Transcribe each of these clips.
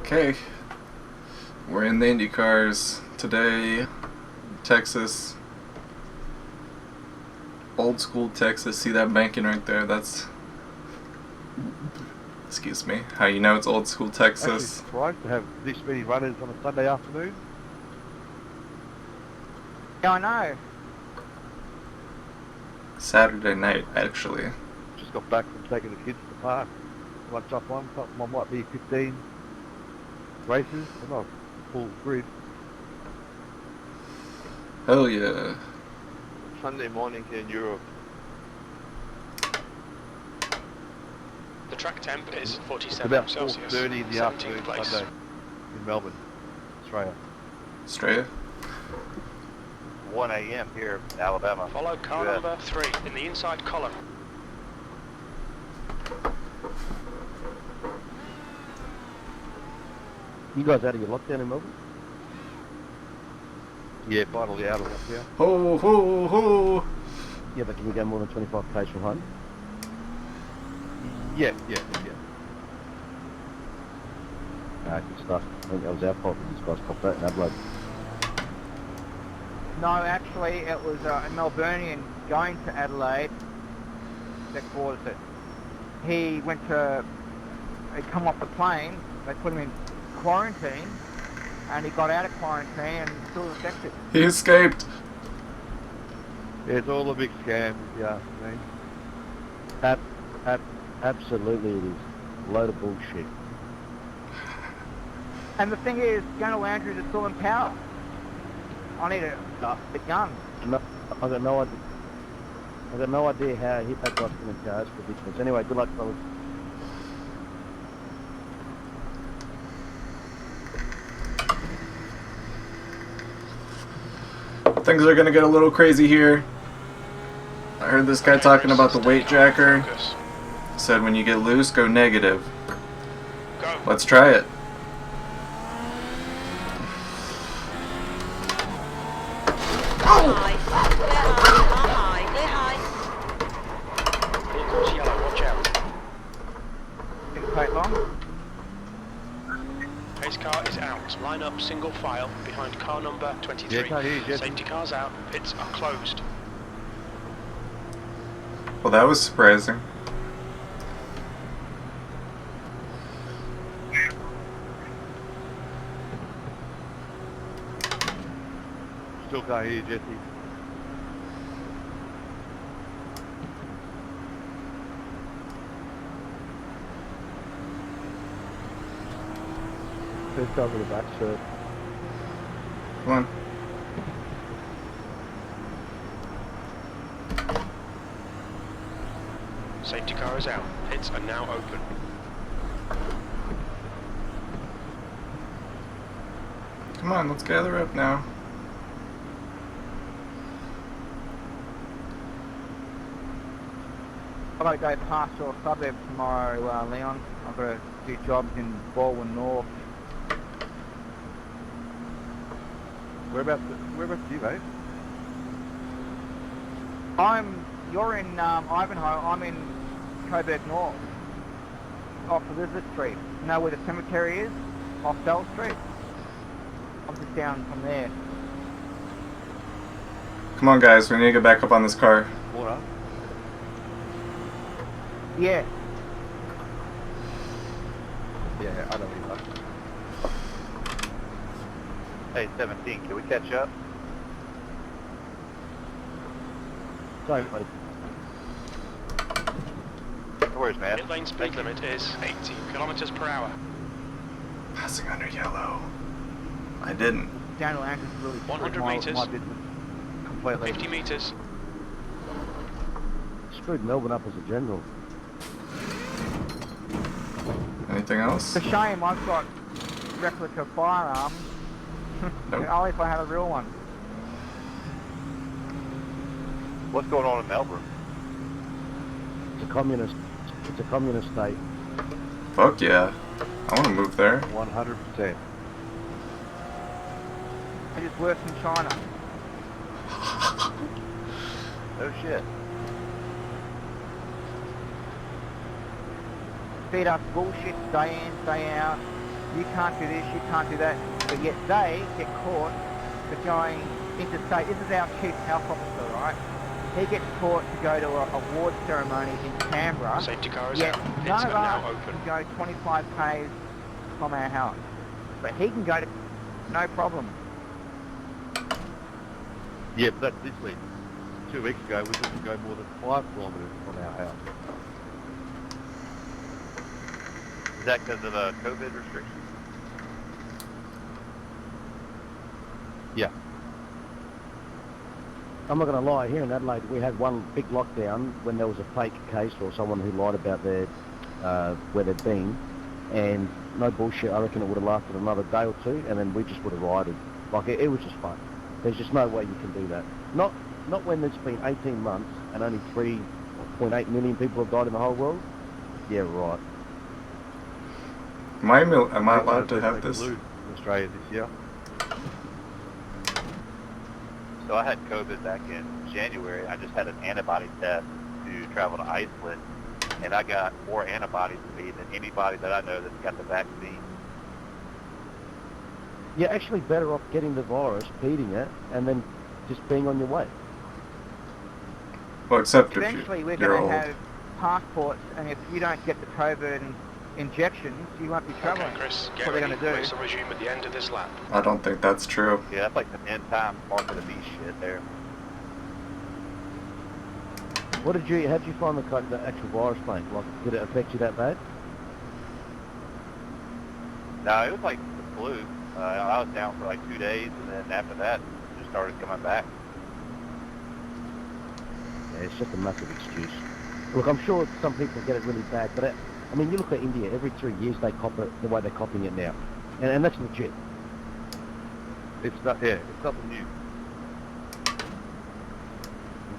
Okay, we're in the Indycars today, Texas, old school Texas. See that banking right there? That's, excuse me, how you know it's old school Texas. Actually surprised to have this many runners on a Sunday afternoon. Yeah, I know. Saturday night, actually. Just got back from taking the kids to the park. Lunch up one, might be 15 races, but not full grid. Hell yeah. Sunday morning here in Europe. The track temp is It's 47 about Celsius. 4:30 in the 17th afternoon place. Sunday in Melbourne, Australia. Australia? 1 a.m. here in Alabama. Follow car US. number 3 in the inside column. You guys out of your lockdown in Melbourne? Yeah, finally out of lockdown. Ho ho ho! Yeah, but can you go more than 25 k's from home? Yeah. Good stuff. I think that was our fault that these guys popped out in Adelaide. No, actually, it was a Melburnian going to Adelaide that caused it. He come off the plane, they put him in quarantine, and he got out of quarantine and still infected. He escaped! Yeah, it's all a big scam, if you ask me. Absolutely it is. Load of bullshit. And the thing is, General Andrews is still in power. I need a gun. No, I got no idea. I got no idea how he hit that guy in the car. It's ridiculous. Anyway, good luck, fellas. Things are gonna get a little crazy here. I heard this guy talking about the weight jacker. Said when you get loose, go negative. Go. Let's try it. Vehicle's yellow, watch out. Didn't take long. Pace car is out. Line up single file behind car number 23. Yeah, can't hear you, Jesse. Safety cars out. Pits are closed. Well, that was surprising. Still can't hear you, Jesse. First over the back, sir. Come on. Safety car is out. Pits are now open. Come on, let's gather up now. I've got to go past your suburb tomorrow, Leon. I've got a few jobs in Baldwin North. Whereabouts are you, mate? You're in Ivanhoe, I'm in Coburg North. Off Elizabeth Street. You know where the cemetery is? Off Bell Street. I'm just down from there. Come on, guys, we need to get back up on this car. Water? Yeah. Yeah, I know where you are. Hey, 17, can we catch up? Sorry, buddy. No worries, man. Pit lane speed limit is 80 kilometers per hour. Passing under yellow. I didn't. General Andrews really 100 screwed my metres. business completely. 50 meters. Screwed Melbourne up as a general. Anything else? It's a shame I've got replica firearms. Nope. Only if I had a real one. What's going on in Melbourne? It's a communist state. Fuck yeah. I want to move there. 100%. It's just worse than China. No shit. Feed us bullshit day in, day out. you can't do this, you can't do that, but yet they get caught for going interstate. This is our chief health officer, right? He gets caught to go to a award ceremony in Canberra, Safety car is yet out. none It's of now us open. can go 25 k's from our house. But he can go to no problem. Yeah, but that's this week. 2 weeks ago, we couldn't go more than 5 kilometres from our house. Is that because of COVID restrictions? Yeah. I'm not going to lie, here in Adelaide we had one big lockdown when there was a fake case or someone who lied about their where they'd been, and no bullshit, I reckon it would have lasted another day or two and then we just would have rioted. Like it was just fun. There's just no way you can do that. Not when there's been 18 months and only 3.8 million people have died in the whole world. Yeah, right. Am I allowed to have this? In Australia this year. So I had COVID back in January. I just had an antibody test to travel to Iceland, and I got more antibodies to me than anybody that I know that's got the vaccine. You're actually better off getting the virus, beating it, and then just being on your way. Well, except if Eventually we're you're going old. to have passports, and if you don't get the COVID injections, you won't be travelling. Okay, Chris, That's get what they're ready. going to Race do. will resume at the end of this lap. I don't think that's true. Yeah, that's like some end time mark of the beast shit there. How did you find the actual virus, mate? Like, did it affect you that bad? No, it was like the flu. I was down for like 2 days, and then after that, it just started coming back. Yeah, it's just a massive excuse. Look, I'm sure some people get it really bad, but I mean, you look at India, every 3 years they cop it the way they're copying it now. And that's legit. It's nothing new.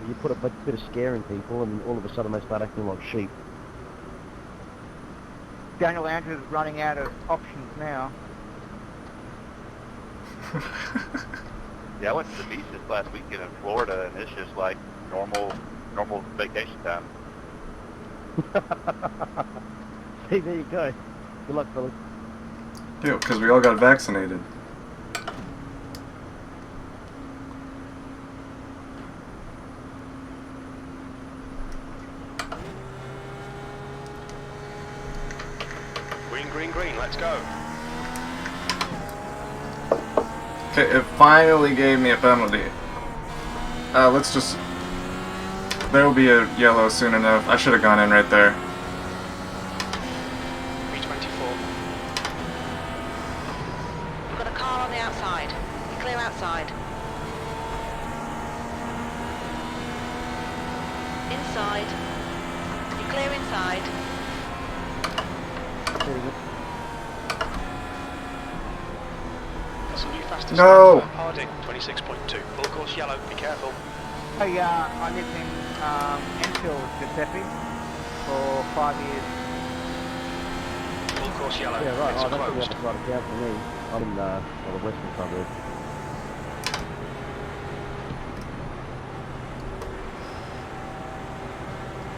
You put a bit of scare in people and all of a sudden they start acting like sheep. Daniel Andrews is running out of options now. Yeah, I went to the beach this last weekend in Florida, and it's just like normal vacation time. See, there you go. Good luck, fellas. Yeah, because we all got vaccinated. Green, green, green, let's go. Okay, it finally gave me a penalty. Let's just... There will be a yellow soon enough. I should have gone in right there. B24. We've got a car on the outside. Be clear outside. Inside. Be clear inside. That's a new fastest No. lap for Harding, 26.2. Full course yellow, be careful. I lived in Enfield, Giuseppe, for 5 years. Full course yellow, Yeah, right. it's Oh, that's the closed. opposite side of town for me. I'm in the western suburbs.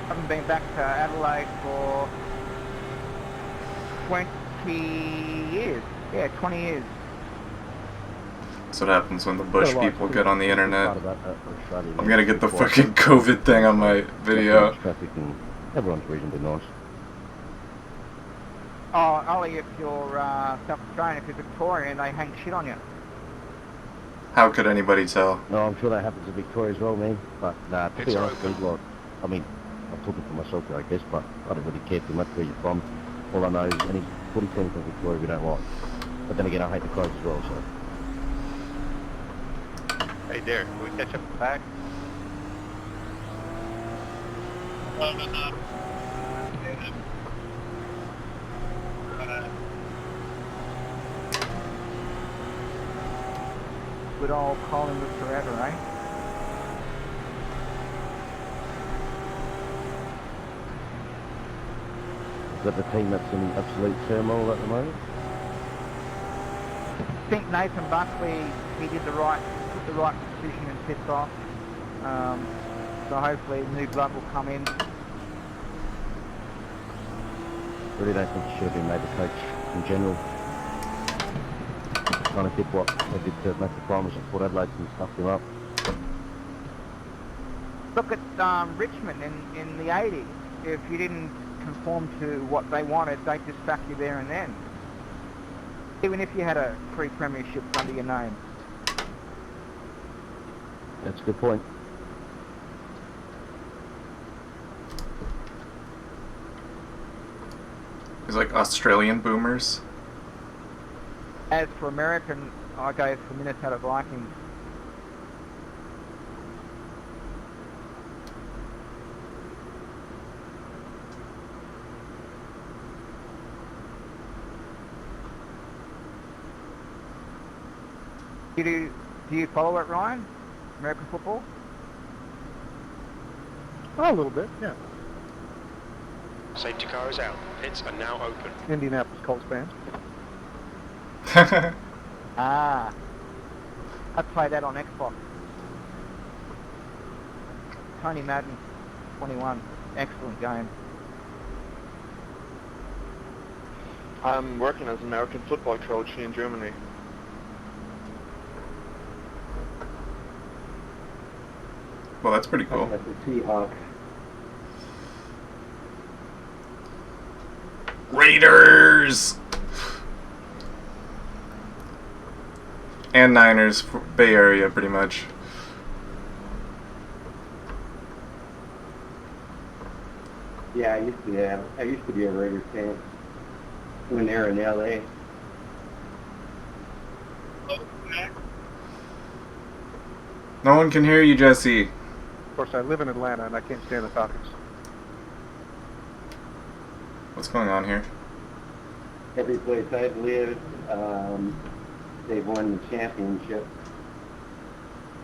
I haven't been back to Adelaide for 20 years. Yeah, 20 years. That's what happens when the Bush Got a lot people of get on the part internet. about that for Australia, I'm man. gonna get the Quite- fucking COVID thing on my video. Traffic and everyone's reasonably nice. Oh, only if you're South Australian. If you're Victorian, they hang shit on you. How could anybody tell? No, I'm sure that happens in Victoria as well, man. But nah, to It's be honest, open. mate, like, I mean, I'm talking for myself here, I guess, but I don't really care too much where you're from. All I know is any footy team from Victoria we don't like. But then again, I hate the Crows as well, so. Hey, Derek, can we catch up with the pack? Good old Collingwood forever, eh? Is that the team that's in absolute turmoil at the moment? I think Nathan Buckley, he did took the right decision and pissed off. So hopefully new blood will come in. Really don't think he should have been made the coach in general. kind of did what they did to Matthew Primers at Port Adelaide and stuffed him up. Look at Richmond in the 80s. If you didn't conform to what they wanted, they'd just sack you there and then. Even if you had a 3 premierships under your name. That's a good point. He's like Australian boomers. As for American, I go for Minnesota Vikings. Do you follow it, Ryan? American football? Oh, a little bit, yeah. Safety car is out. Pits are now open. Indianapolis Colts fan. Ah. I played that on Xbox. Tony Madden 21. Excellent game. I'm working as an American football coach here in Germany. Well, that's pretty cool. That's the Seahawks. Raiders! And Niners, Bay Area, pretty much. Yeah, I used to be a Raiders fan when they were in LA. No one can hear you, Jesse. Of course, I live in Atlanta and I can't stand the Falcons. What's going on here? Every place I've lived, they've won the championship.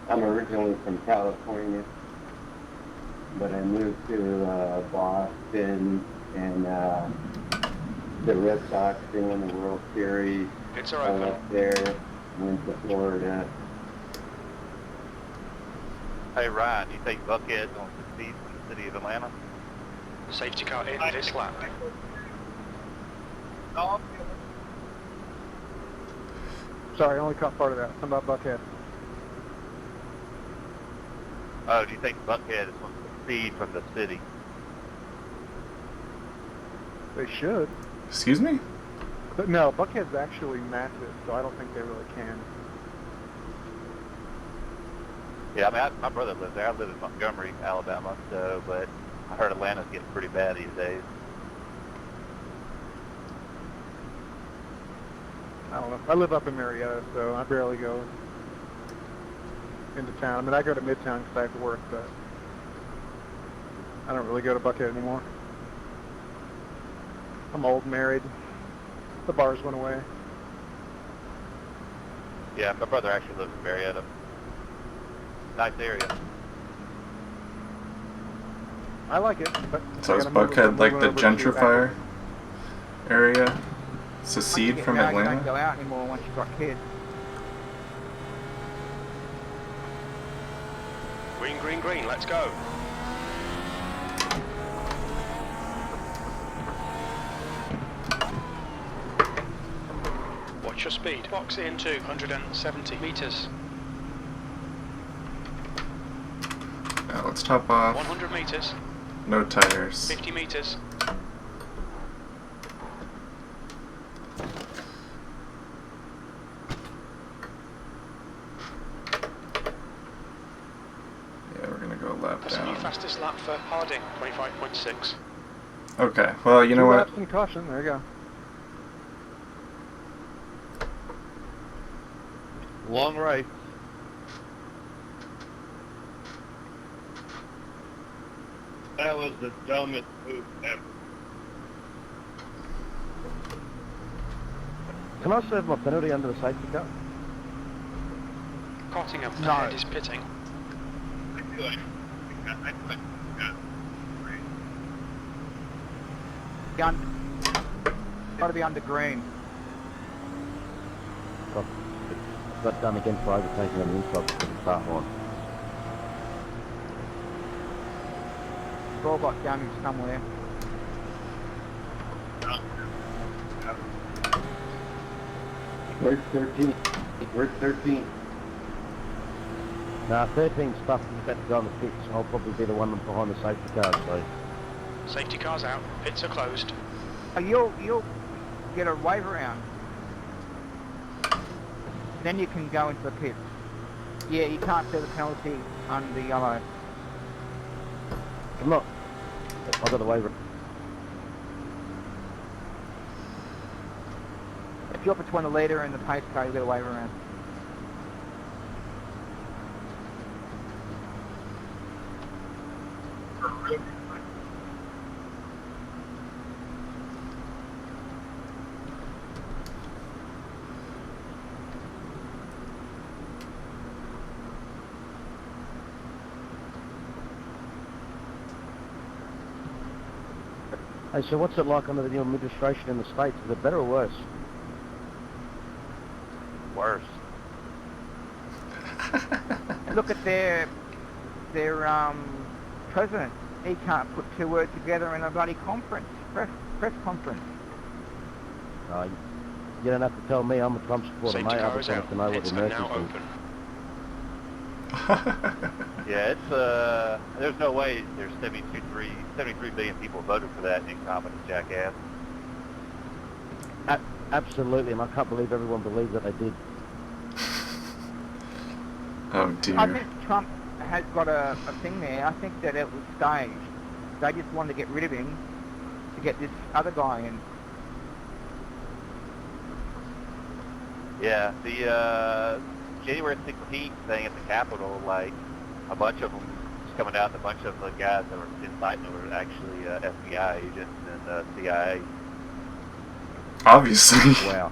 I'm originally from California, but I moved to Boston, and the Red Sox they won the World Series. Pits I are open. left there, went to Florida. Hey Ryan, do you think Buckhead's going to succeed in the city of Atlanta? Safety car in this lap. Sorry, I only caught part of that. Something about Buckhead. Oh, do you think Buckhead is going to succeed from the city? They should. Excuse me? But no, Buckhead's actually massive, so I don't think they really can. Yeah, I mean, my brother lives there. I live in Montgomery, Alabama, but I heard Atlanta's getting pretty bad these days. I don't know. I live up in Marietta, so I barely go into town. I mean, I go to Midtown because I have to work, but I don't really go to Buckhead anymore. I'm old, married. The bars went away. Yeah, my brother actually lives in Marietta. Nice area. I like it, but So I is gotta move Buckhead like the over to gentrifier Akron. area? Secede from You don't go Atlanta? out anymore once you've got kids. Green, green, green. Let's go. Watch your speed. Box in 270 meters. Now let's top off. 100 meters. No tires. 50 meters. Yeah, we're gonna go a lap That's the new down. fastest lap for Harding, 25.6. Okay, well, you know Two what? laps and caution. There you go. Long race. That was the dumbest move ever. Can I serve my penalty under the safety car? Cottingham No. ahead is pitting. Got to be under green. Got done again for overtaking on the inside to the start line. We've all got damage somewhere. Race 13. We're at 13. Nah, 13 stuff is about to go on the pits. I'll probably be the one behind the safety cars, so... Safety cars out. Pits are closed. You'll get a wave around. Then you can go into the pits. Yeah, you can't see the penalty under the yellow. I'm not... I've got the waiver. If you're between the leader and the pace car, you get a wave around. Hey, so what's it like under the new administration in the States? Is it better or worse? Worse. Look at their president. He can't put two words together in a bloody conference, press conference. You don't have to tell me. I'm a Trump supporter, Safety mate. I car just is wanted out. to know what Pits the are nurses now think. open. Yeah, it's there's no way there's 73 billion people voted for that incompetent jackass. Absolutely, and I can't believe everyone believes that they did. Oh I dear. think Trump has got a thing there. I think that it was staged. They just wanted to get rid of him to get this other guy in. Yeah, the January 16th thing at the Capitol, like a bunch of them was coming out, and a bunch of the guys that were inciting them were actually FBI agents and CIA. Obviously. Wow.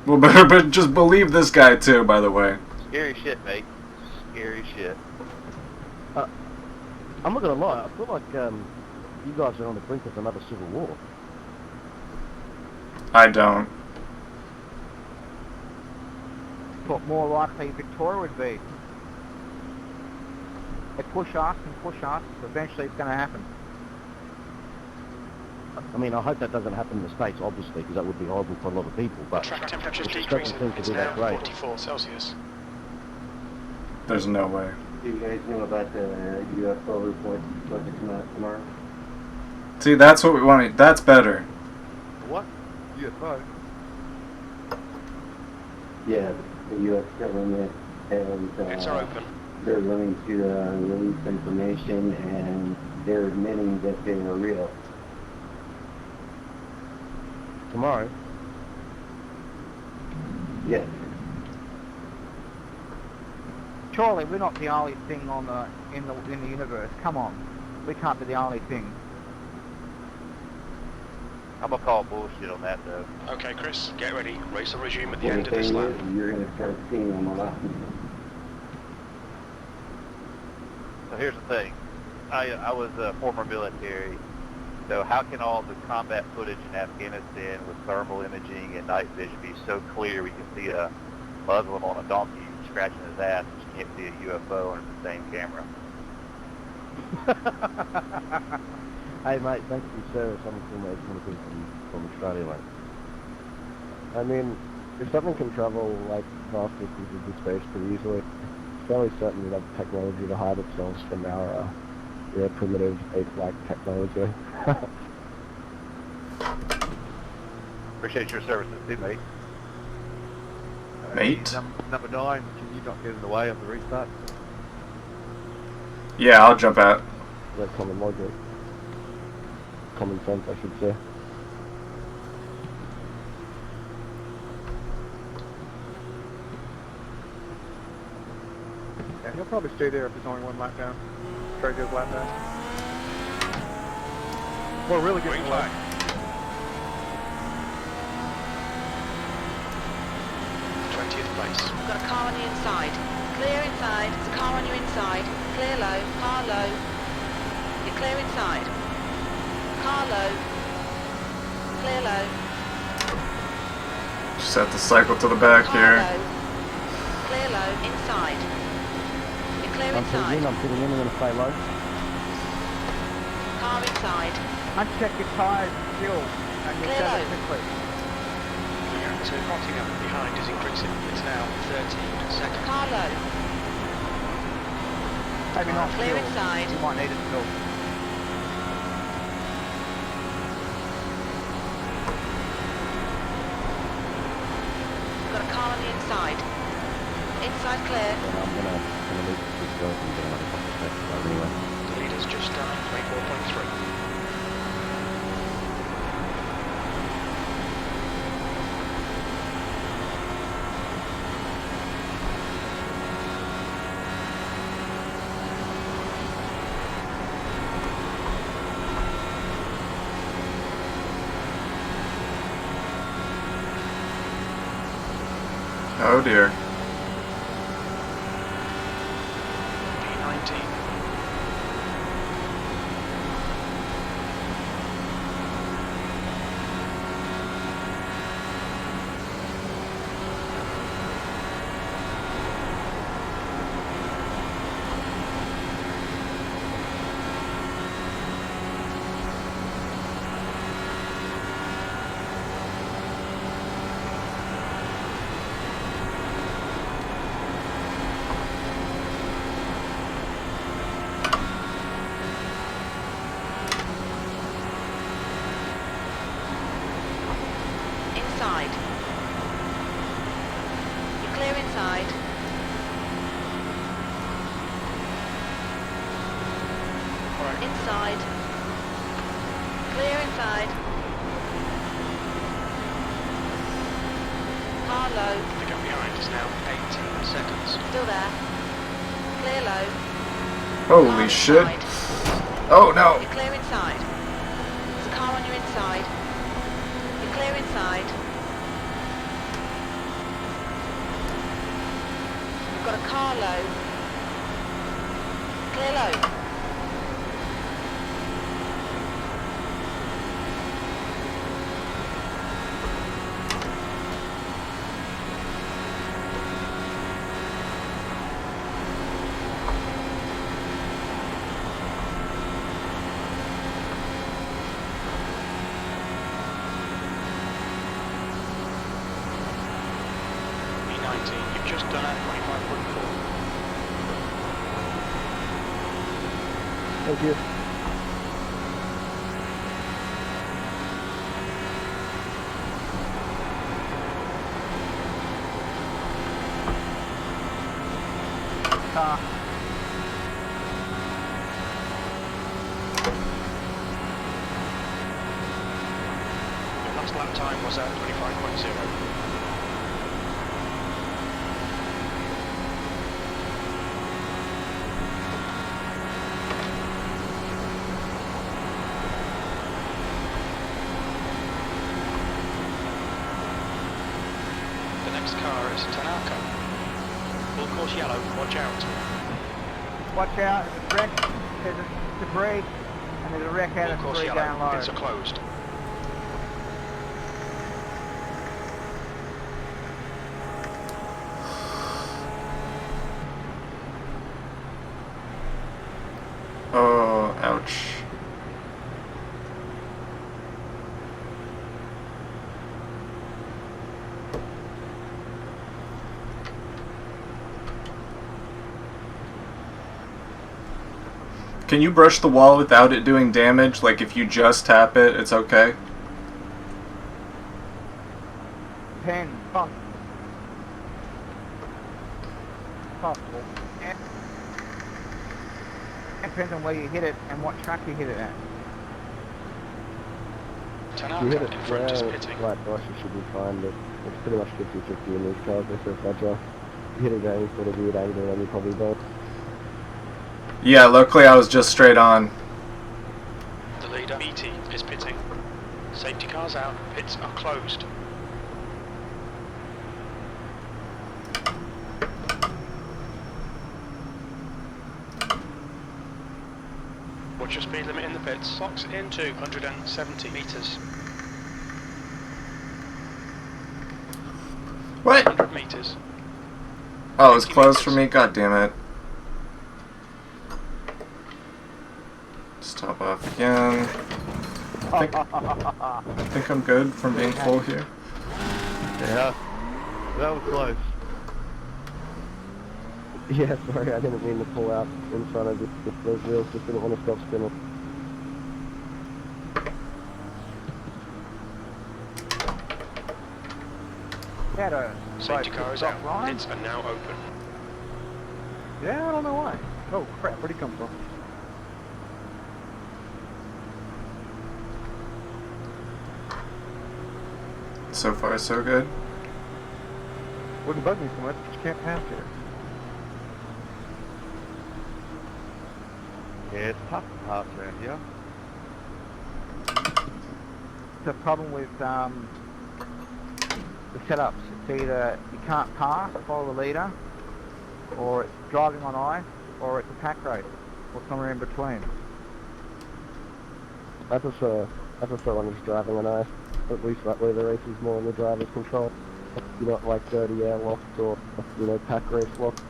Well, but just believe this guy too, by the way. Scary shit, mate. Scary shit. I'm not gonna lie. I feel like you guys are on the brink of another civil war. I don't. What more likely Victoria would be. They push us and push us. Eventually, it's going to happen. I mean, I hope that doesn't happen in the States, obviously, because that would be horrible for a lot of people. But Track temperature is it doesn't decreasing. seem to It's be that now great. 44 Celsius. There's no way. Do you guys know about the UFO report supposed to come out tomorrow? See, that's what we want. That's better. What? UFO? Yeah, the U.S. government Pits are has, open. they're willing to release information, and they're admitting that they are real. Tomorrow, Yes. Surely, we're not the only thing in the universe. Come on, we can't be the only thing. I'm gonna call bullshit on that though. Okay, Chris, get ready. Race will resume at the The end of this thing lap. is, you're going to start seeing them a lot. So here's the thing. I was former military, so how can all the combat footage in Afghanistan with thermal imaging and night vision be so clear we can see a Muslim on a donkey scratching his ass, but you can't see a UFO on the same camera? hey mate, thanks for your service. I'm from Australia, mate. I mean, if something can travel like vast distances in space pretty easily, it's fairly certain that have technology to hide itself from our primitive ape-like technology. Appreciate your services too, mate. Mate? Number 9, can you not get in the way of the restart? Yeah, I'll jump out. That's common logic. Common sense, I should say. Yeah, he'll probably stay there if there's only one lap down. Try to go lap down. Or really get Green the flag. lap. 20th place. We've got a car on the inside. Clear inside. There's a car on your inside. Clear low. Car low. You're clear inside. Car low. Clear low. Just have to cycle to the back Car here. low. Clear low. Inside. You're clear I'm inside. sitting in, I'm going to stay low. Car inside. Uncheck your tyres still, and you'll Clear set low. it quickly. Clear. into Nottingham behind is increasing. It's now 13 seconds. Car low. Maybe not Clear still. inside. You might need it still. Got a car on the inside. Inside clear. And I'm gonna leave this go and get another couple of seconds anyway. The leader's just done 24.3. Oh dear. P19. Inside. You're clear inside. Alright. Inside. Clear inside. Car low. The gap behind is now 18 seconds. Still there. Clear low. Holy Car shit. inside. Oh no. You're clear inside. There's a car on your inside. You're clear inside. You've got a car low. Clear low. P19, you've just done at 25.4. Thank you. Car. Your last lap time was at 25.0. The next car is Tanaka. Full course yellow, watch out. Watch out, there's a wreck, there's a debris, and there's a wreck out Full of course debris down yellow, low. pits are closed. Oh, ouch. Can you brush the wall without it doing damage? Like if you just tap it, it's okay? Pen, possible. Possible. And it depends on where you hit it and what track you hit it at. Tanaka You hit it in front is round, pitting. flat brush, you should be fine, but it's pretty much 50-50 in these cars, they're so fragile. You hit it going sort of weird angle and you probably don't. Yeah, luckily I was just straight on. The leader, BT, is pitting. Safety cars out, pits are closed. Watch your speed limit in the pits. Box in 270 metres. What? 100 metres. Oh, it was closed for me? God damn it. Just top off again. I think I'm good from being full here. Yeah, that was close. Yeah, sorry, I didn't mean to pull out in front of those wheels, just didn't want to stop spinning. Had a Safety car is out. Ryan? Pits are now open. Yeah, I don't know why. Oh crap, where'd he come from? So far, so good. Wouldn't bug me so much, but you can't pass here. Yeah, it's tough to pass around here. The problem with the setups, it's either you can't pass, follow the leader, or it's driving on ice, or it's a pack race, or somewhere in between. I prefer when it's driving on ice. At least that way the race is more in the driver's control. You don't like dirty airlocks or, pack race locks.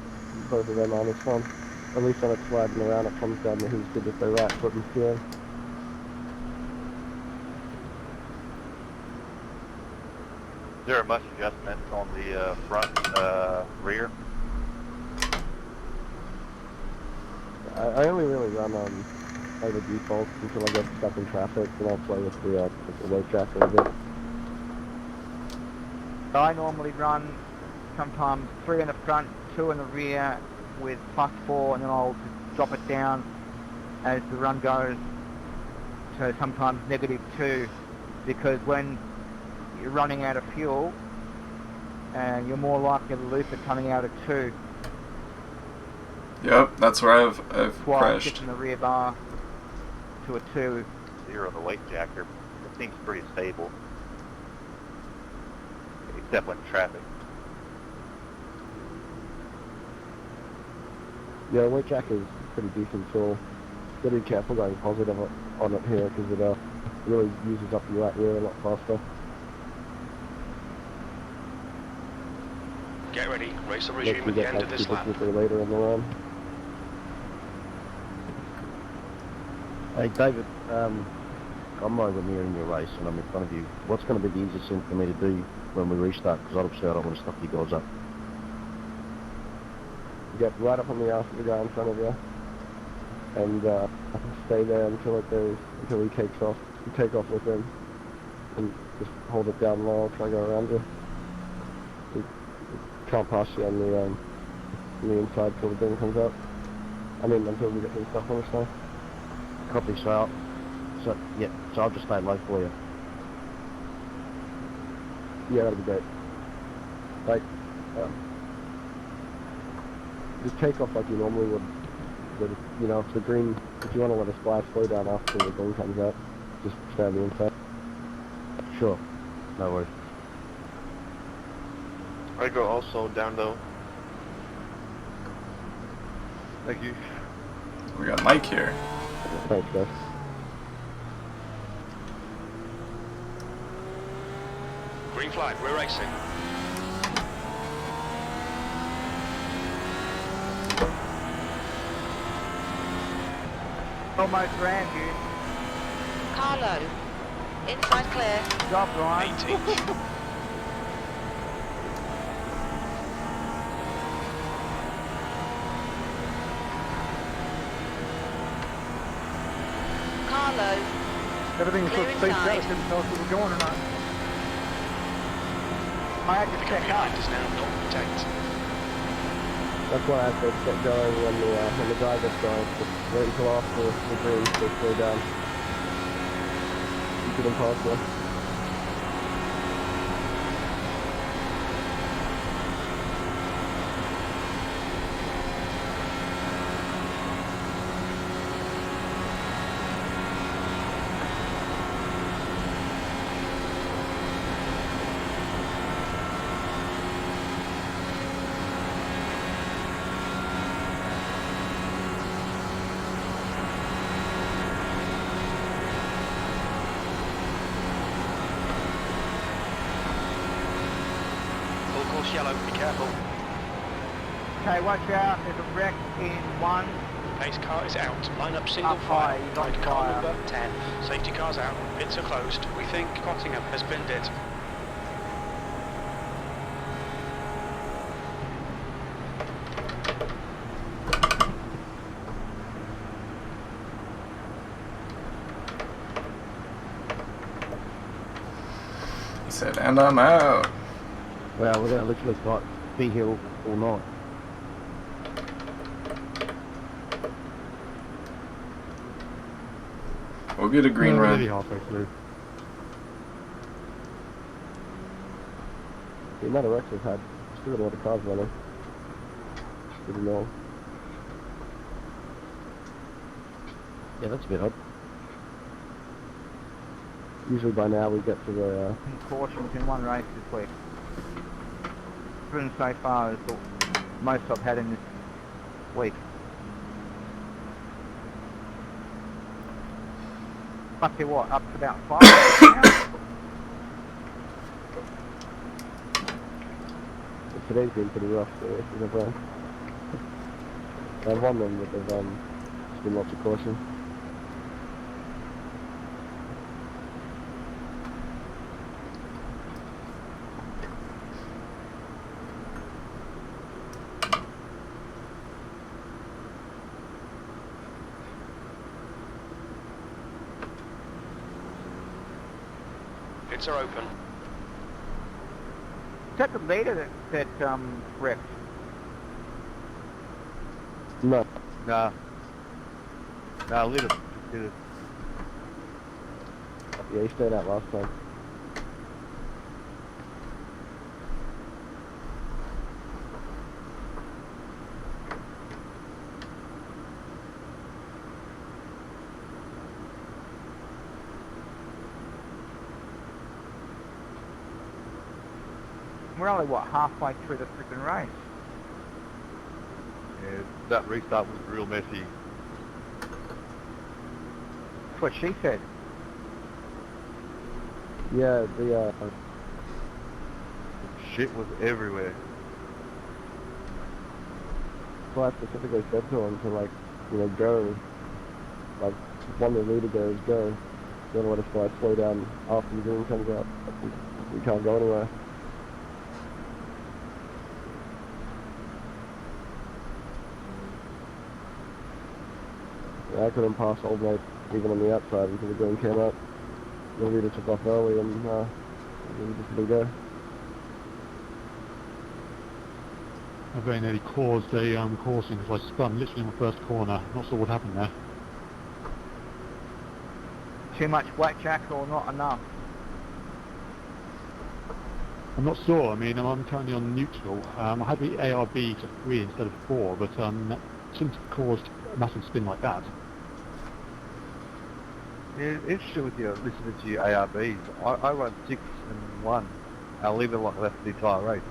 Both of them aren't as fun. At least when it's sliding around, it comes down to who's good with their right foot and steering. Is there much adjustment on the front rear? I only really run on by the default until I get stuck in traffic, and I'll play with the weight tracker a bit. I normally run sometimes 3 in the front, 2 in the rear with +4, and then I'll just drop it down as the run goes to sometimes -2, because when you're running out of fuel and you're more likely to lose it coming out of 2. Yep, that's where I've Why crashed. shifting the rear bar to a 2. 0 on the weight jacker. It seems pretty stable. Except when traffic. Yeah, weight jacker is pretty decent tool. Gotta be careful going positive on it here because it really uses up your right rear a lot faster. Get ready. Race will Makes resume you at the get end of back this super lap. quickly later in the run. Hey David, I'm over near in your race and I'm in front of you. What's going to be the easiest thing for me to do when we restart? Because obviously I don't want to stop you guys up. Get right up on the ass of the guy in front of you and stay there until he takes off. You take off with him and just hold it down low. Try to go around you. He can't pass you on the inside till the thing comes up. I mean until we get some stuff on the side. Copy, so I'll just stay low for you. Yeah, that'd be great. Like, just take off like you normally would. But if the green, if you want to let a splash, slow down after the green comes up. Just stay on the inside. Sure, no worries. I go also down low. Thank you. We got Mike here. Thanks, guys. Green flag, we're racing. Almost ran you. Carlo. Inside clear. Job, Ryan. 18. Carlo. Everything was so Clear spaced out, I inside. couldn't tell if it was going or not. I had to The check behind up. is now not protect. That's why I said get going when the guy gets going. Just wait until after the green to slow down. You couldn't pass there. Full course yellow, be careful. Okay, watch out. There's a wreck in 1. Pace car is out. Line up single Up high, file. he's on Guide car fire. number 10. Safety car's out. Pits are closed. We think Cottingham has binned it. said, and I'm out. Well, we're going to literally be here all night. We'll get a green We're run. nearly halfway through. The amount of wrecks we've had, still got a lot of cars running. Pretty long. Yeah, that's a bit odd. Usually by now we get to the, And cautions in one race this week. Driven so far is the most I've had in this week. Must be what, up to about 5 now? today's been pretty rough, so it's everyone. I've won them, but there's been lots of caution. Pits are open. Is that the leader that wrecked? No. Nah. Nah, leave it. Did it. Yeah, he stayed out last time. We're only, what, halfway through the freaking race? Yeah, that restart was real messy. That's what she said. Yeah, the Shit was everywhere. so I specifically said to him to, like, you know, go. Like, if one of the leader goes, go. Then let us guys slow down after the green comes out. We can't go anywhere. Yeah, I couldn't pass old mate even on the outside until the green came out. The leader took off early and we just didn't go. I very nearly caused a caution because I spun literally in the first corner. Not sure what happened there. Too much blackjack or not enough? I'm not sure. I mean, I'm currently on neutral. I had the ARB to 3 instead of 4, but that shouldn't have caused a massive spin like that. Yeah, interesting with your listening to your ARBs. I run 6 and 1. I'll leave it like that for the entire race.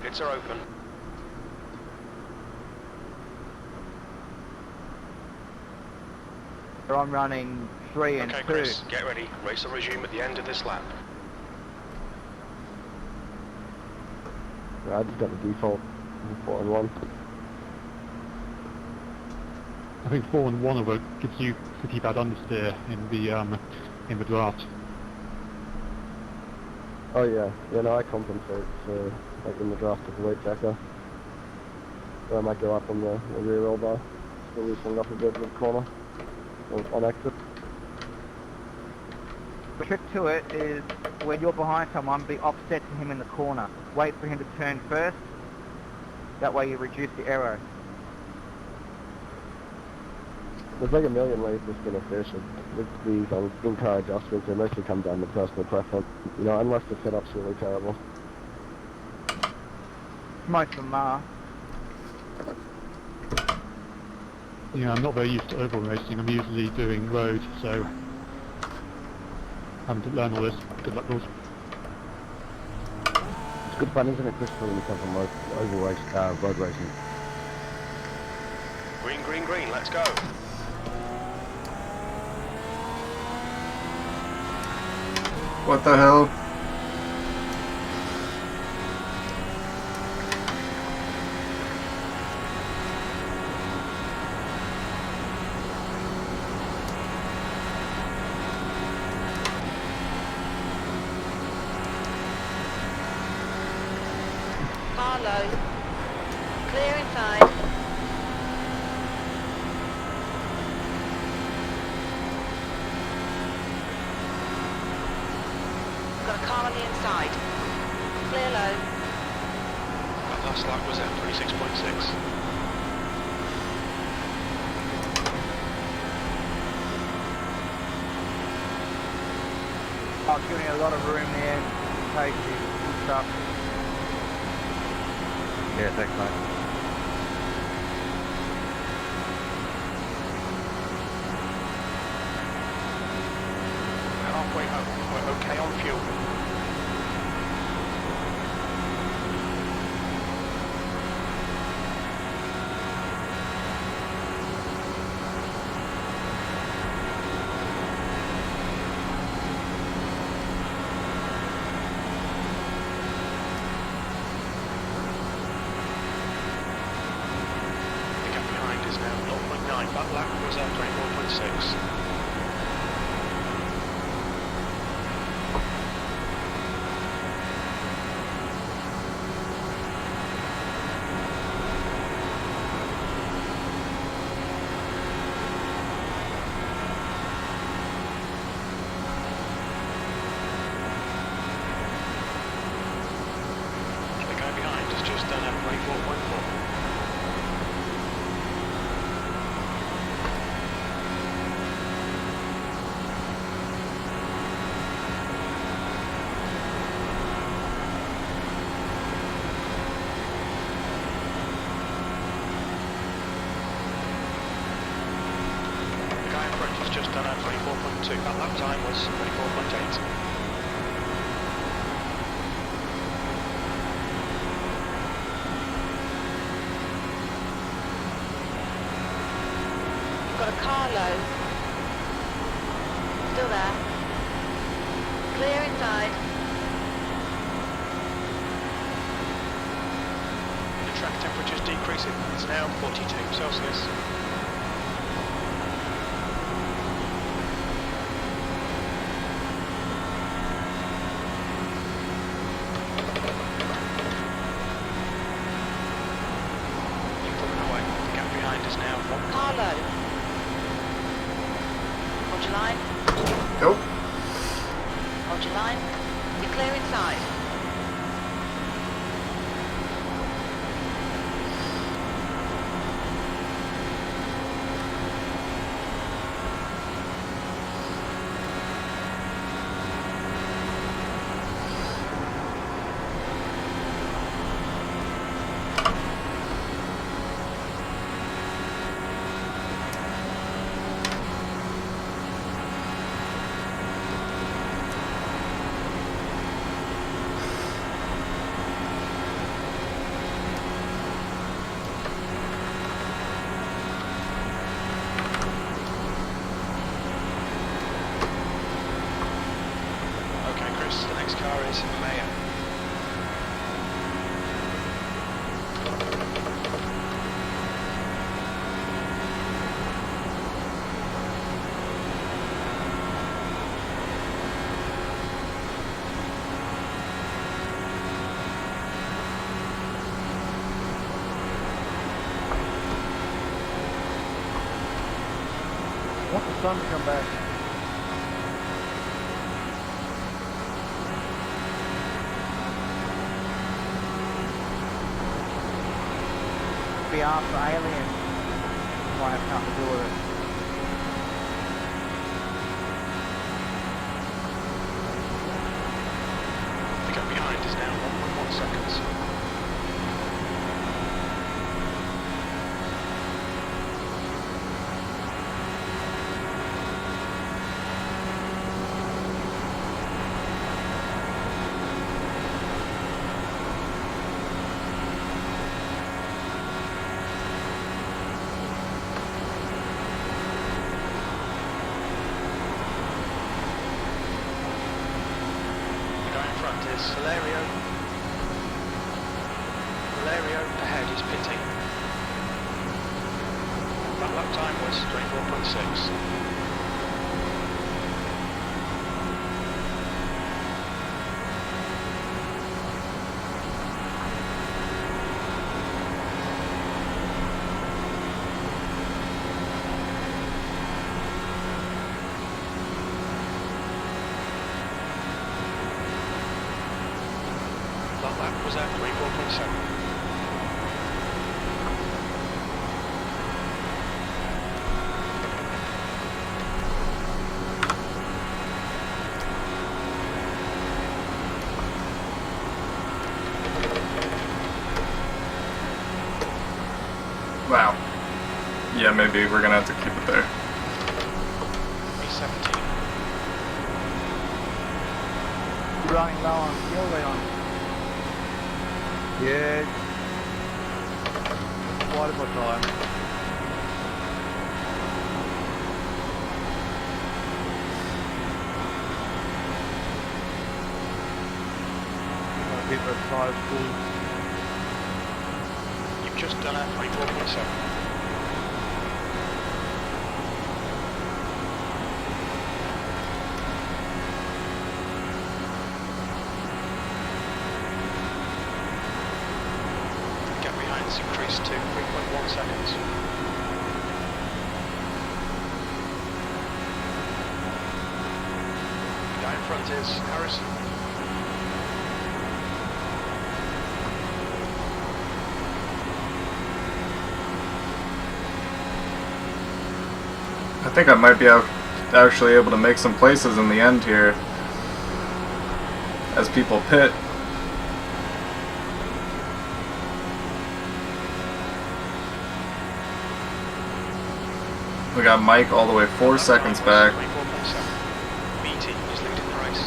Pits are open. I'm running 3 and Okay, 2. Chris, get ready. Race will resume at the end of this lap. Yeah, I just got the default 4 and 1. I think 4 and 1 of it gives you pretty bad understeer in the draft. Oh yeah, no, I compensate for, like, in the draft with the weight checker. So I might go up on the rear roll bar, still loosening up a bit in the corner, on exit. The trick to it is when you're behind someone, be offset to him in the corner. Wait for him to turn first. That way you reduce the error. There's like a million ways to skin a fish, and with these in-car adjustments, they mostly come down to personal preference, you know, unless the setup's really terrible. Most of them are. Yeah, I'm not very used to oval racing. I'm usually doing road, so having to learn all this. Good luck, Rules. It's good fun, isn't it, Christopher, when you come from road racing? Green, green, green, let's go. What the hell? Car low. Clear inside. car on the inside. Clear low. That last lap was at 26.6. I was giving you a lot of room there in case you pushed up. Yeah, thanks, mate. Halfway home. We're okay on fuel. The gap behind is now 0.9. That lap was at 24.6. The guy behind has just done at 24.4. The guy in front has just done at 24.2. That lap time was 24.8. You've got a car low. Still there. Clear inside. The track temperature's decreasing. It's now 42 Celsius. You're pulling away. The gap behind is now 1. Car low. Hold your line. Go. Hold your line. You're clear inside. Okay, Chris, the next car is Mayer. I want the sun to come back. Be after aliens. Might have nothing to do with it. The gap behind is now 1.1 seconds. The guy in front is Valerio. Valerio ahead is pitting. That lap time was 24.6. lap was at 24.7. Wow. Yeah, maybe we're gonna have to keep it there. 317. You're running low on fuel, Leon. Yeah. Quite a bit of time. Keep the tyres full. You've just done at 24.7. Gap behind's increased to 3.1 seconds. Guy in front is Harrison. I think I might be actually able to make some places in the end here as people pit. We got Mike all the way 4 seconds back. 24.7. BT is leading the race.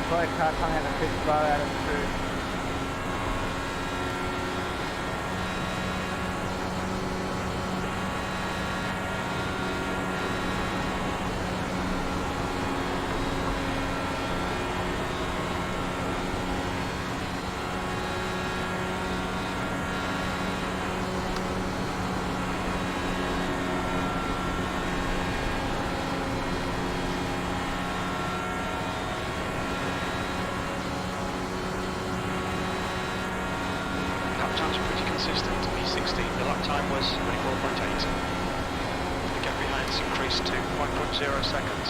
Slow car coming out of the pit slow out of the two. Lap times are pretty consistent. P16, the lap time was 24.8. The gap behind's increased to 1.0 seconds.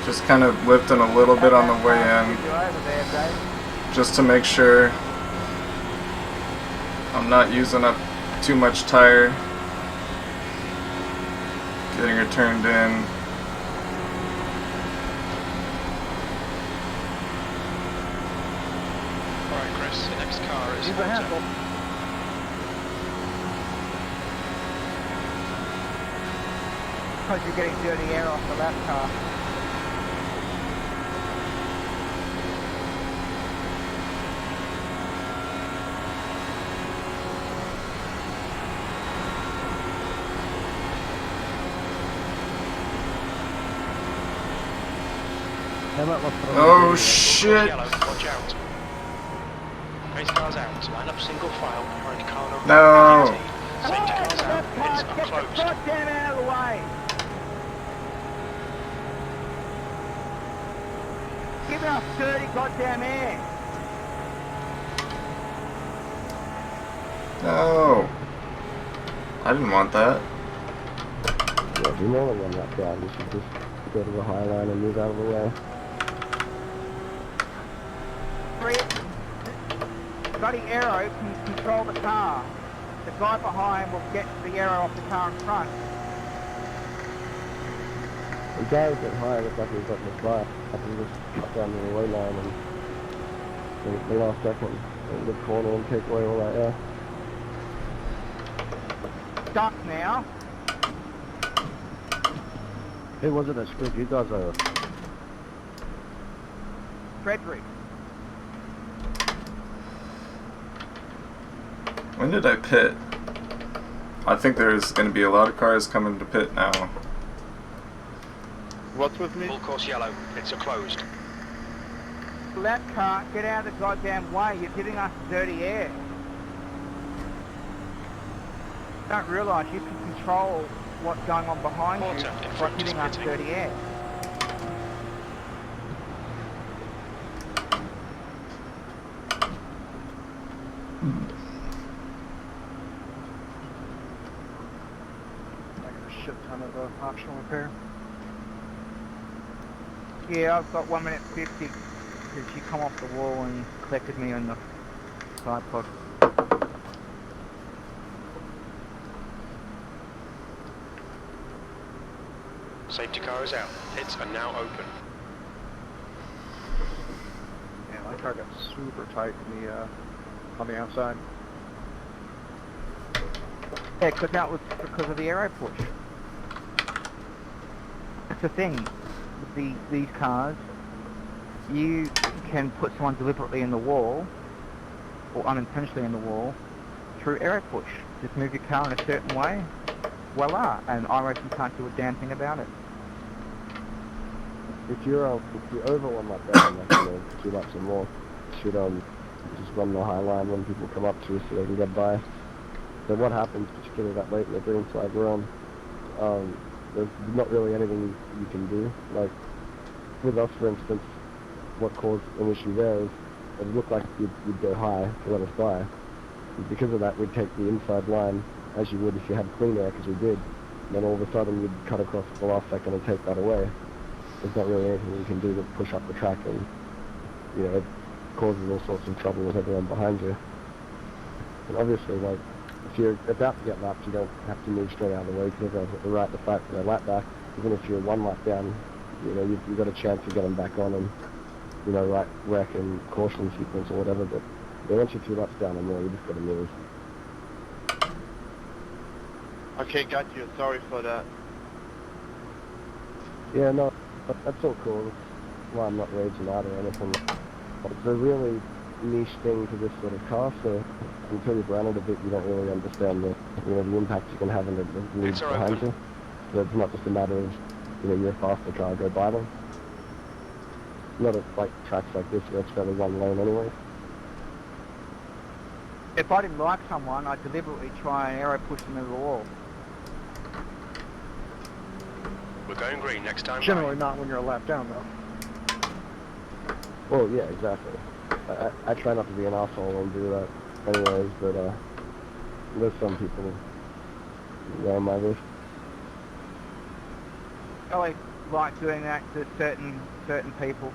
Just kind of lifting a little bit on the way in, You're over there, Dave. just to make sure I'm not using up too much tire. Getting her turned in. Alright Chris, the next car is Use the handle. Because you're getting dirty air off the left car. Oh shit! Yellow, watch out. Race car's out. Line up single file. Current car number No. 18. Safety car's out. Pits are Get the closed. goddamn out of the way! Giving us 30 goddamn air! No. I didn't want that. Yeah, if you normally run that down, you should just go to the high line and move out of the way. Bloody arrow can control the car. The guy behind will get the arrow off the car in front. The guy who's at high looks like he's got the fire. I can just cut down the away line and the last second in the corner and take away all that air. Stuck now. Who was it that screwed you guys over? Frederick. When did I pit? I think there's going to be a lot of cars coming to pit now. What's with me? Full course yellow. Pits are closed. That car, get out of the goddamn way. You're giving us dirty air. don't realise you can control what's going on behind you Porter in by front is hitting under pitting. 30 air. Making a shit ton of optional repair. Yeah, I've got 1 minute 50 because she come off the wall and collected me on the side pod. Safety car is out. Pits are now open. Yeah, my car got super tight on the outside. Yeah, because that was because of the aero push. That's the thing with these cars. You can put someone deliberately in the wall, or unintentionally in the wall, through aero push. Just move your car in a certain way, voila, and iRacing can't do a damn thing about it. If you're over one like that, like, 2 laps or more, you should just run the high line when people come up to you so they can get by. So what happens, particularly that late in the green flag run, there's not really anything you can do. Like with us, for instance, what caused an issue there is it looked like you'd go high to let us by. And because of that, we'd take the inside line as you would if you had clean air, because we did. And then all of a sudden you'd cut across the last second and take that away. There's not really anything you can do to push up the track, and it causes all sorts of trouble with everyone behind you. And obviously, like, if you're about to get lapped, you don't have to move straight out of the way because everyone's got the right to fight for their lap back. Even if you're 1 lap down, you've got a chance to get them back on and, right wreck and caution sequence or whatever. But once you're 2 laps down or more, you just got to move. Okay, got you. Sorry for that. Yeah, no, that's all cool. That's why I'm not raging out or anything. It's a really niche thing to this sort of car, so until you've run it a bit, you don't really understand the impact you can have on the leads behind you. So it's not just a matter of, you're a faster car, go by them. Not at like tracks like this where it's fairly one lane anyway. If I didn't like someone, I'd deliberately try and aero push them into the wall. We're going green next time. Generally not when you're a lap down, though. Well, yeah, exactly. I try not to be an asshole and do that anyways, but there's some people on my list. I like doing that to certain people.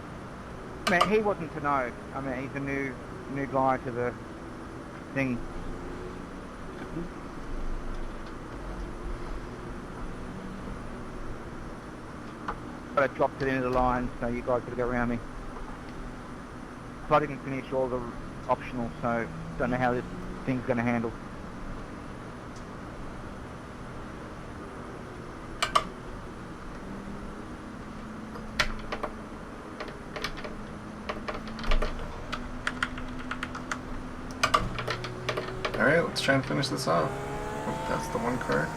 I mean, he wasn't to know. I mean, he's a new guy to the thing. But I dropped it into the line, so you guys got to go around me. So I didn't finish all the optional, so don't know how this thing's going to handle. Alright, let's try and finish this off. Oh, that's the one car.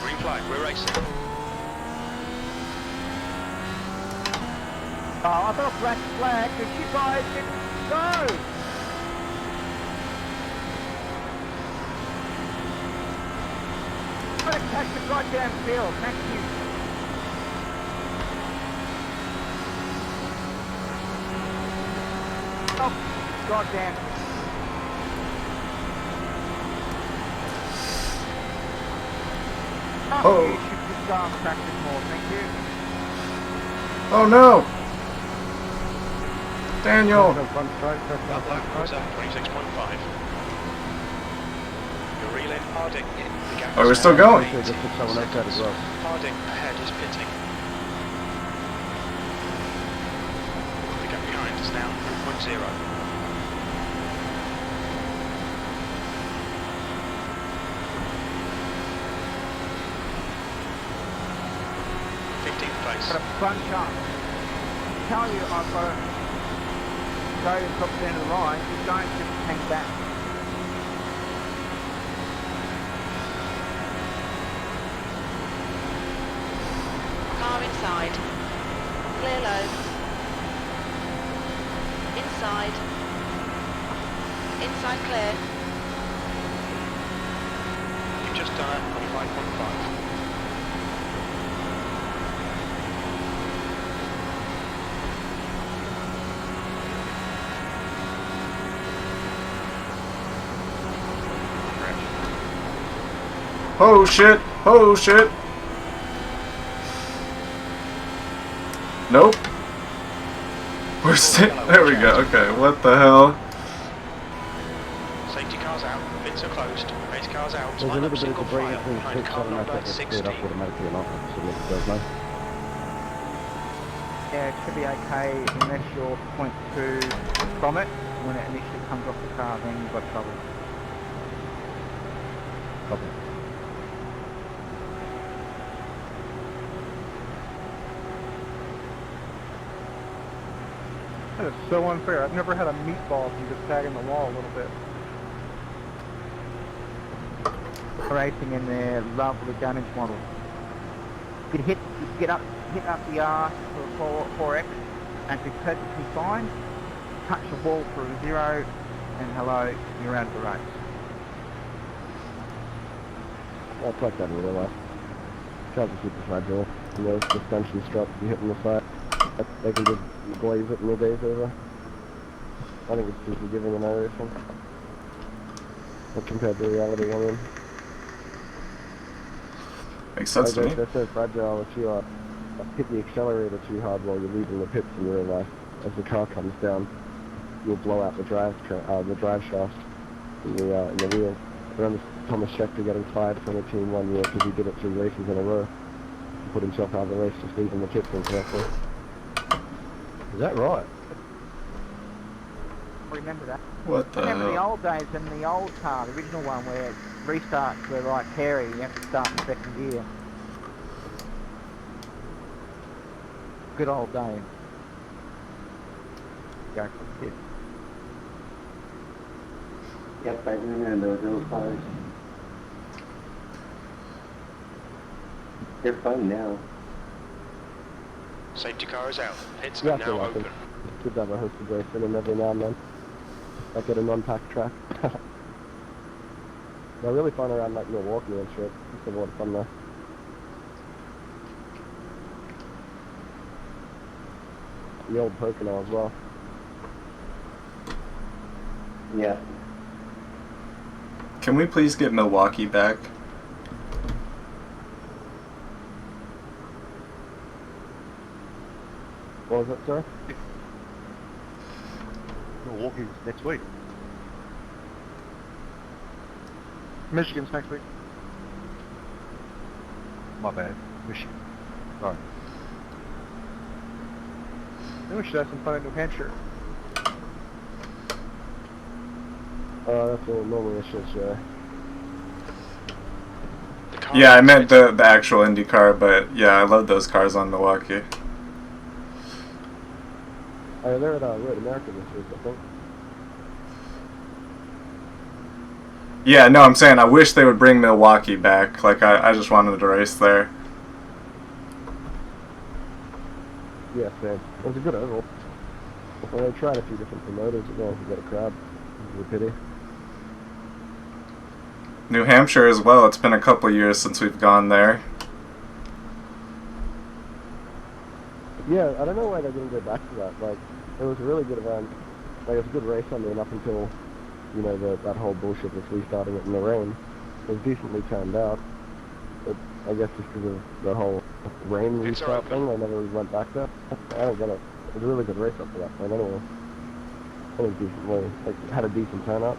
Green flag, we're racing. Oh, I got a black flag because you guys didn't go! I'm gonna catch the goddamn field, thank you. Oh, goddamn. Oh. You should just practice more, thank you. Oh no! Daniel! What's up? 26.5. You're reeling. Harding in. The gap Oh, we're is still now going. 18 Just put someone else out as well. Harding ahead is pitting. The gap behind is now 3.0. Place. Got a bunch up. Tell you I've got to go to top the end of the line, you don't just hang back. inside. Clear low. Inside. Inside clear. You've just done it, 25.5. Oh shit! Oh shit! Nope. We're there we go. Okay, what the hell? Safety cars out, pits are closed, race cars out, There's a line up little bit of single debris file between behind pits, car so I don't know if number that gets 16. cleared up automatically or not. So let it go, mate. Yeah, it should be okay unless you're 0.2 from it. When it initially comes off the car, then you've got trouble. Copy. That is so unfair. I've never had a meatball from just tagging the wall a little bit. Racing in their lovely damage model. You could hit up the arse for a 4X and be perfectly fine. Touch the wall for a 0 and hello, you're out of the race. I'll collect that in real life. Cars are super fragile. You know, suspension struts, you hit them the side. They can just glaze it and your day's over. I think it's too forgiving in iRacing. But compared to reality, I mean. Makes sense to me. They're so fragile if you hit the accelerator too hard while you're leaving the pits in real life. As the car comes down, you'll blow out the drive shaft in the wheel. I remember Thomas Schechter getting fired from the team 1 year because he did it 3 races in a row. He put himself out of the race just leaving the pits incorrectly. Is that right? Remember that? What the Remember the hell? old days in the old car, the original one where restarts were like hairy, you have to start in second gear. Good old days. Go for the pit. Yep, I remember those cars. They're fun now. Safety car is out, pits Yeah, are now I think open. it's good to have a hosted race in them every now and then. Like at a non-packed track. They're really fun around like Milwaukee and shit. It's a lot of fun there. The old Pocono as well. Yeah. Can we please get Milwaukee back? What was that, sir? Milwaukee's next week. Michigan's next week. My bad. Michigan. Sorry. Then we should have some fun in New Hampshire. That's normally a shit show. The car Yeah, I meant the actual Indycar, but yeah, I love those cars on Milwaukee. Oh, they're at Road America this week, I think. Yeah, no, I'm saying I wish they would bring Milwaukee back. Like, I just wanted to race there. Yeah, same. It was a good oval. Well, they tried a few different promoters as well to get a crowd. It was a pity. New Hampshire as well. It's been a couple years since we've gone there. Yeah, I don't know why they didn't go back to that. Like, it was a really good event. Like, it was a good race, I mean, up until, you know, that whole bullshit with restarting it in the rain. It was decently turned out. But I guess just because of the whole rain restart thing, they never went back there. I don't get it. It was a really good race up to that point anyway. It was decently, like, had a decent turnout.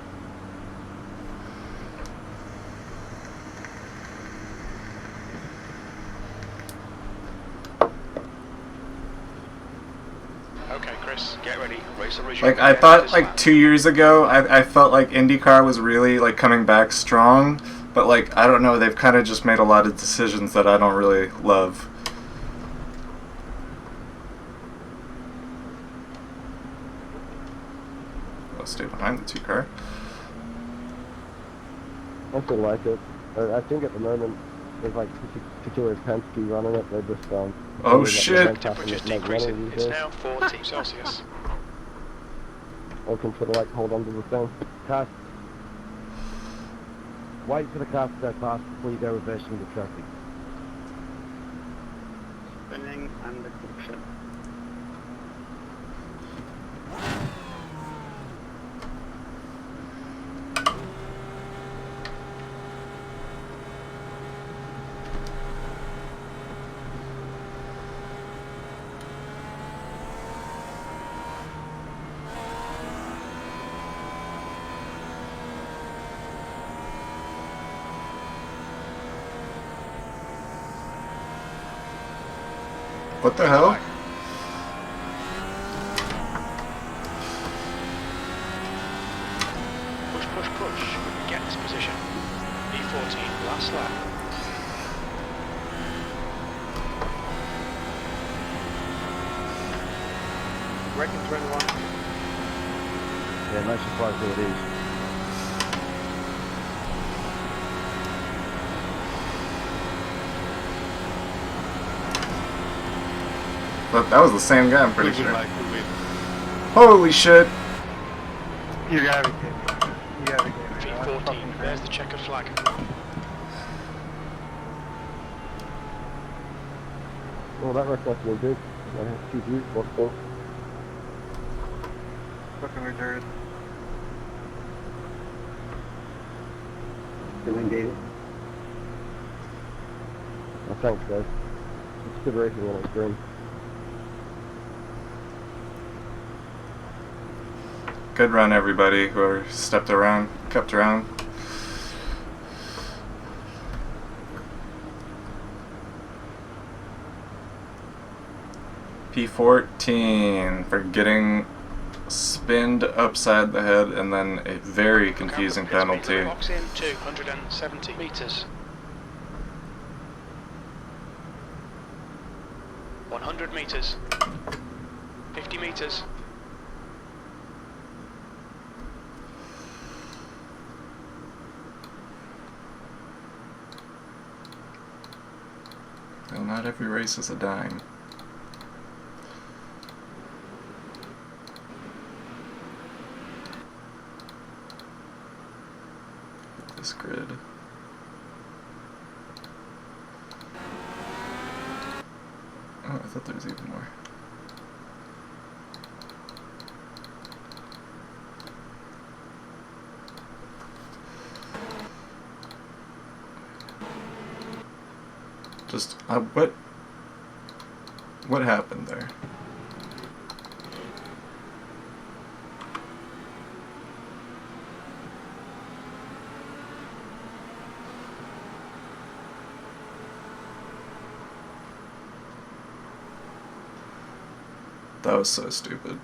Okay, Chris, get ready. Race will resume. Like, I thought, like, 2 years ago, I felt like IndyCar was really, like, coming back strong. But, like, I don't know, they've kind of just made a lot of decisions that I don't really love. I'll stay behind the 2 car. I still like it. I think at the moment, There's like particular Penske running it. They're just Oh like, shit! Temperature's make money decreasing. these It's days. now 40 Celsius. Or can sort of like hold on to the thing. Cars, wait for the cars to go past before you go reversing into traffic. Spinning under caution. What the hell? Push, push, push. Get this position. E14, last lap. Reckons run one. Yeah, no surprise who it is. But that was the same guy, I'm pretty Good sure. win, mate, good win. Holy shit! You got it, kid. You got it, kid. V14, there's the checkered flag. Well, that worked out really good. I have 2 views, what's cool. Fucking retarded. Doing David. Oh, thanks, guys. It's good racing when it's green. Good run, everybody, whoever stepped around, kept around. P14 for getting spinned upside the head and then a very confusing penalty. Box in 270 metres. 100 metres. 50 metres. Well, not every race is a dime. This grid. Oh, I thought there was even more. Just, what happened there? That was so stupid.